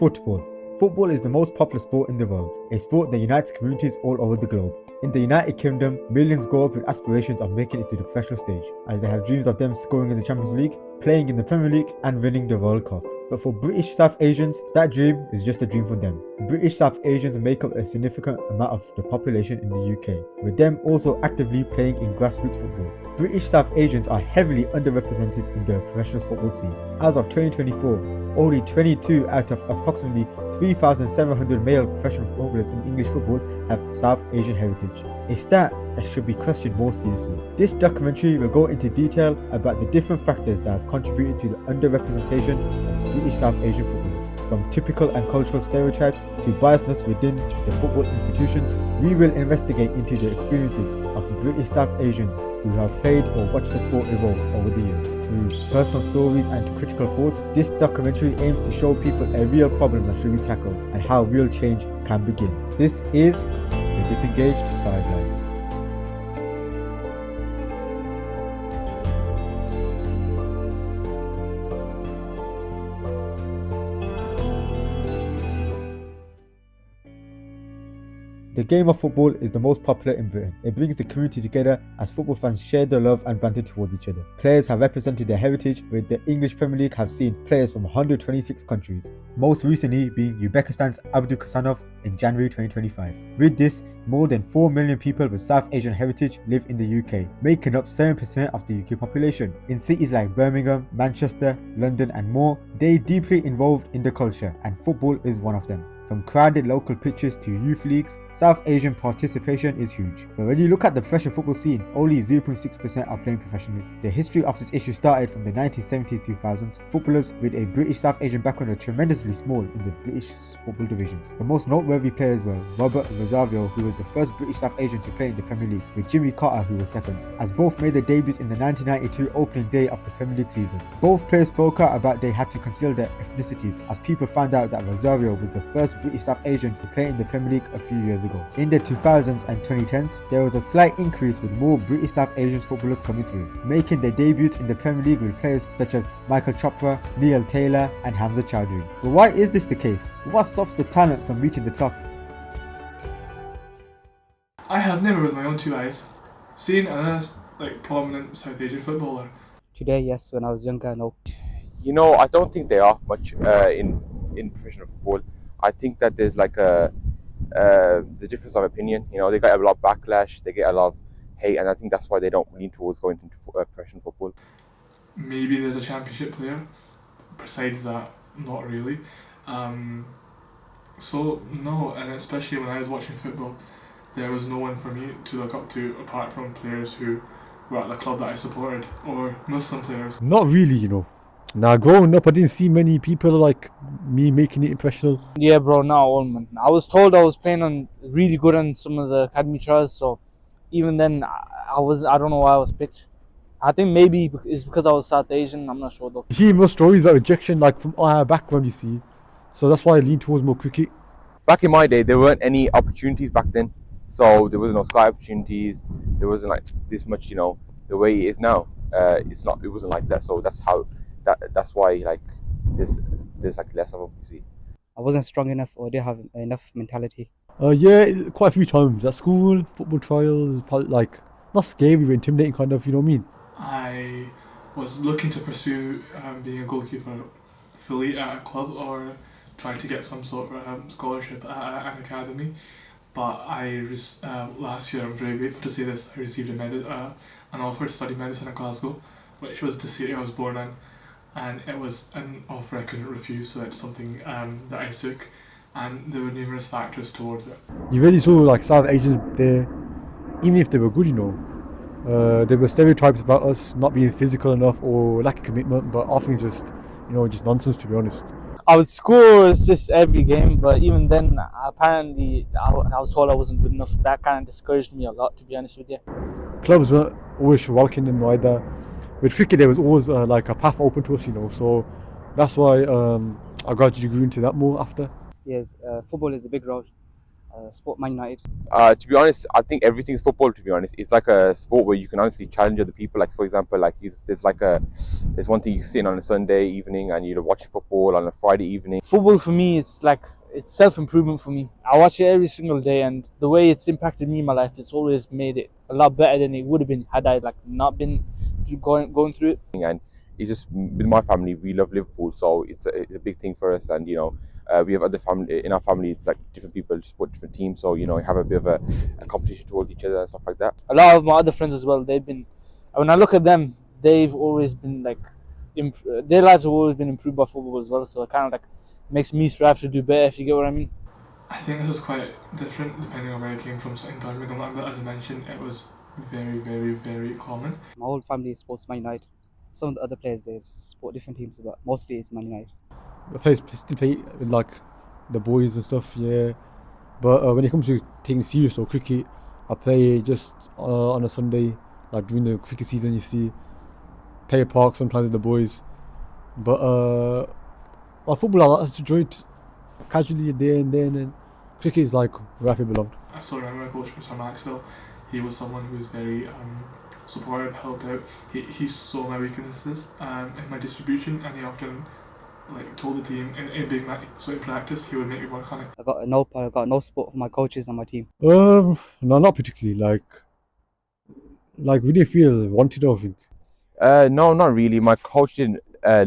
Football. Football is the most popular sport in the world, a sport that unites communities all over the globe. In the United Kingdom, millions grow up with aspirations of making it to the professional stage, as they have dreams of them scoring in the Champions League, playing in the Premier League, and winning the World Cup. But for British South Asians, that dream is just a dream for them. British South Asians make up a significant amount of the population in the UK, with them also actively playing in grassroots football. British South Asians are heavily underrepresented in the professional football scene. As of 2024, only 22 out of approximately 3,700 male professional footballers in English football have South Asian heritage, a stat that should be questioned more seriously. This documentary will go into detail about the different factors that has contributed to the underrepresentation of British South Asian footballers. From typical and cultural stereotypes to biasness within the football institutions, we will investigate into the experiences of British South Asians who have played or watched the sport evolve over the years. Through personal stories and critical thoughts, this documentary aims to show people a real problem that should be tackled and how real change can begin. This is the Disengaged Sideline. The game of football is the most popular in Britain. It brings the community together as football fans share their love and banter towards each other. Players have represented their heritage, with the English Premier League have seen players from 126 countries, most recently being Uzbekistan's Abdul Kasanov in January 2025. With this, more than 4 million people with South Asian heritage live in the UK, making up 7% of the UK population. In cities like Birmingham, Manchester, London and more, they are deeply involved in the culture, and football is one of them. From crowded local pitches to youth leagues, South Asian participation is huge. But when you look at the professional football scene, only 0.6% are playing professionally. The history of this issue started from the 1970s-2000s. Footballers with a British South Asian background are tremendously small in the British football divisions. The most noteworthy players were Robert Rosario, who was the first British South Asian to play in the Premier League, with Jimmy Carter, who was second, as both made their debuts in the 1992 opening day of the Premier League season. Both players spoke out about they had to conceal their ethnicities, as people found out that Rosario was the first British South Asian to play in the Premier League a few years ago. In the 2000s and 2010s, there was a slight increase with more British South Asian footballers coming through, making their debuts in the Premier League with players such as Michael Chopra, Neil Taylor and Hamza Chowdhury. But why is this the case? What stops the talent from reaching the top? I have never with my own two eyes seen a prominent South Asian footballer. Today, yes. When I was younger, no. You know, I don't think they are much in professional football. I think that there's the difference of opinion. You know, they get a lot of backlash, they get a lot of hate, and I think that's why they don't lean towards going into professional football. Maybe there's a championship player. Besides that, not really. So no, and especially when I was watching football, there was no one for me to look up to apart from players who were at the club that I supported, or Muslim players. Not really, you know. Now, growing up, I didn't see many people like me making it professional. Yeah, bro, not all, man. I was told I was playing on really good on some of the academy trials, so even then, I don't know why I was picked. I think maybe it's because I was South Asian, I'm not sure though. You hear more stories about rejection, like from our background, you see. So that's why I lean towards more cricket. Back in my day, there weren't any opportunities back then. So there was no Sky opportunities. There wasn't like this much, you know, the way it is now. It wasn't like that. So that's why like there's like less of them, you see. I wasn't strong enough or didn't have enough mentality. Yeah, quite a few times at school, football trials, like not scary but intimidating kind of, you know what I mean? I was looking to pursue being a goalkeeper fully at a club or trying to get some sort of scholarship at an academy. But last year, I'm very grateful to say this, I received an offer to study medicine at Glasgow, which was the city I was born in. And it was an offer I couldn't refuse, so that's something that I took, and there were numerous factors towards it. You really saw like South Asians there, even if they were good, you know. There were stereotypes about us not being physical enough or lack of commitment, but often just nonsense, to be honest. I would score just every game, but even then, apparently, I was told I wasn't good enough. That kind of discouraged me a lot, to be honest with you. Clubs weren't always welcoming them either. With cricket, there was always like a path open to us, you know. So that's why I gradually grew into that more after. Yes, football is a big role. Sport Man United. To be honest, I think everything's football. To be honest, it's like a sport where you can honestly challenge other people. Like for example, there's one thing you sit on a Sunday evening and you're watching football on a Friday evening. Football for me, it's self-improvement for me. I watch it every single day, and the way it's impacted me in my life, it's always made it a lot better than it would have been had I not been going through it. And it's just with my family, we love Liverpool, so it's a big thing for us. And we have other family in our family. It's like different people support different teams, so have a bit of a competition towards each other and stuff like that. A lot of my other friends as well, when I look at them, they've always been their lives have always been improved by football as well. So it kind of makes me strive to do better, if you get what I mean. I think this was quite different depending on where I came from. So in Birmingham, as I mentioned, it was very, very, very common. My whole family supports Man United. Some of the other players they support different teams, but mostly it's Man United. I still play with like the boys and stuff, yeah. But when it comes to taking serious or cricket, I play just on a Sunday, like during the cricket season. You see, play a park sometimes with the boys. But football, I just enjoy it casually there and then. And cricket is like where I feel belonged. I still remember my coach, Mr. Maxwell. He was someone who was very supportive, helped out. He saw my weaknesses in my distribution, and he often told the team in big match. So in practice, he would make me work on it. I got no support from my coaches and my team. No, not particularly. Like we didn't feel wanted, I think. No, not really. My coach didn't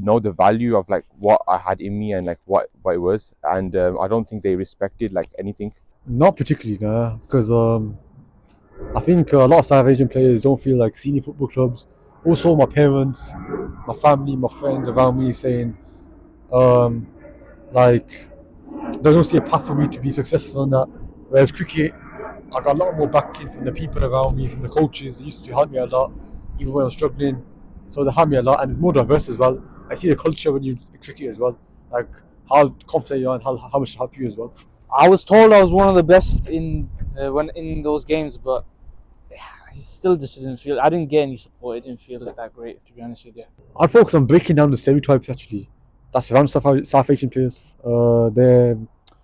know the value of what I had in me and what it was, and I don't think they respected anything. Not particularly, nah, because I think a lot of South Asian players don't feel like senior football clubs. Also, my parents, my family, my friends around me saying, they don't see a path for me to be successful in that. Whereas cricket, I got a lot more backing from the people around me, from the coaches. They used to help me a lot, even when I was struggling. So they help me a lot, and it's more diverse as well. I see the culture when you cricket as well, like how confident you are and how much it help you as well. I was told I was one of the best in those games, but I still just didn't feel. I didn't get any support. It didn't feel that great, to be honest with you. I'd focus on breaking down the stereotypes actually. That's around South Asian players. There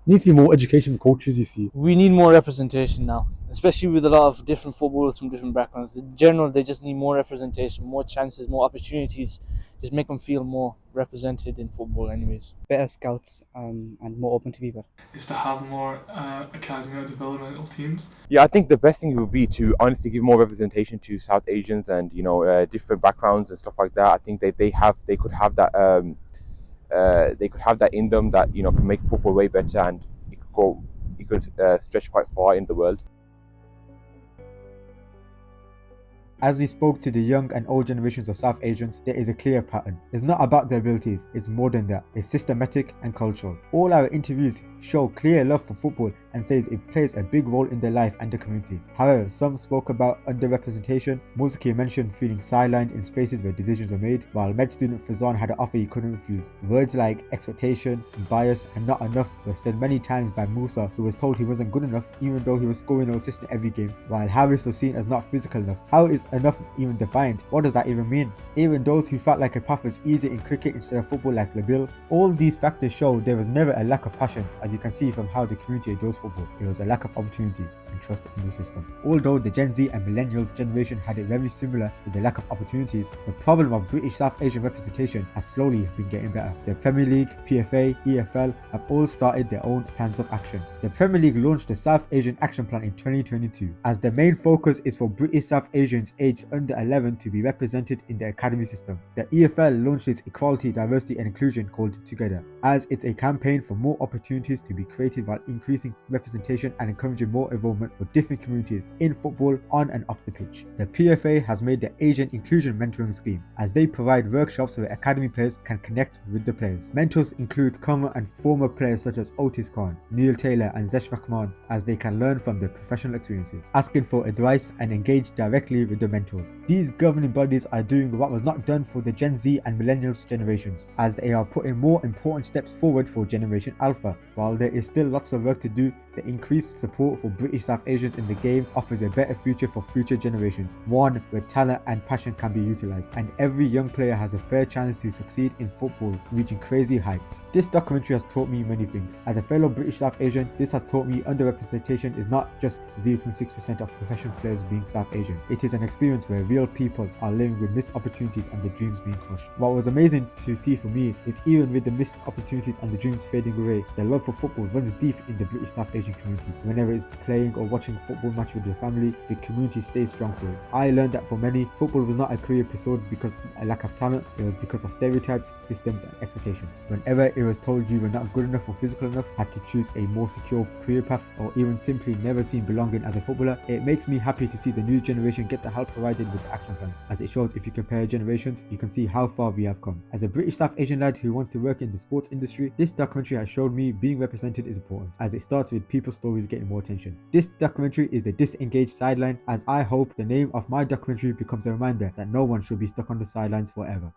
needs to be more education for coaches, you see. We need more representation now, especially with a lot of different footballers from different backgrounds. In general, they just need more representation, more chances, more opportunities. Just make them feel more represented in football anyways. Better scouts and more open to people. Is to have more academy or developmental teams. Yeah, I think the best thing would be to honestly give more representation to South Asians and different backgrounds and stuff like that. I think they could have that. They could have that in them that can make football way better, and it could stretch quite far in the world. As we spoke to the young and old generations of South Asians, there is a clear pattern. It's not about their abilities, it's more than that. It's systematic and cultural. All our interviews show clear love for football and says it plays a big role in their life and the community. However, some spoke about underrepresentation. Muzaki mentioned feeling sidelined in spaces where decisions are made, while med student Fazan had an offer he couldn't refuse. Words like expectation, bias, and not enough were said many times by Musa, who was told he wasn't good enough even though he was scoring or assisting every game, while Harris was seen as not physical enough. How is enough even defined? What does that even mean? Even those who felt like a path was easier in cricket instead of football like Labil, all these factors show there was never a lack of passion, as you can see from how the community adores football. It was a lack of opportunity and trust in the system. Although the Gen Z and Millennials generation had it very similar with the lack of opportunities, the problem of British South Asian representation has slowly been getting better. The Premier League, PFA, EFL have all started their own plans of action. The Premier League launched the South Asian Action Plan in 2022, as the main focus is for British South Asians aged under 11 to be represented in the academy system. The EFL launched its Equality, Diversity and Inclusion called Together, as it's a campaign for more opportunities to be created while increasing representation and encouraging more involvement for different communities in football, on and off the pitch. The PFA has made the Asian Inclusion Mentoring Scheme, as they provide workshops where academy players can connect with the players. Mentors include current and former players such as Otis Khan, Neil Taylor and Zesh Rahman, as they can learn from their professional experiences, asking for advice and engage directly with the mentors. These governing bodies are doing what was not done for the Gen Z and Millennials generations, as they are putting more important steps forward for Generation Alpha. While there is still lots of work to do, the increased support for British South Asians in the game offers a better future for future generations, one where talent and passion can be utilised, and every young player has a fair chance to succeed in football, reaching crazy heights. This documentary has taught me many things. As a fellow British South Asian, this has taught me underrepresentation is not just 0.6% of professional players being South Asian. It is an experience where real people are living with missed opportunities and the dreams being crushed. What was amazing to see for me is even with the missed opportunities and the dreams fading away, the love for football runs deep in the British South Asian community. Whenever it's playing or watching a football match with your family, the community stays strong for it. I learned that for many, football was not a career pursued because of a lack of talent, it was because of stereotypes, systems and expectations. Whenever it was told you were not good enough or physical enough, had to choose a more secure career path, or even simply never seen belonging as a footballer, it makes me happy to see the new generation get the help provided with the action plans, as it shows if you compare generations, you can see how far we have come. As a British South Asian lad who wants to work in the sports industry, this documentary has showed me being represented is important, as it starts with people's stories getting more attention. This documentary is the Disengaged Sideline, as I hope the name of my documentary becomes a reminder that no one should be stuck on the sidelines forever.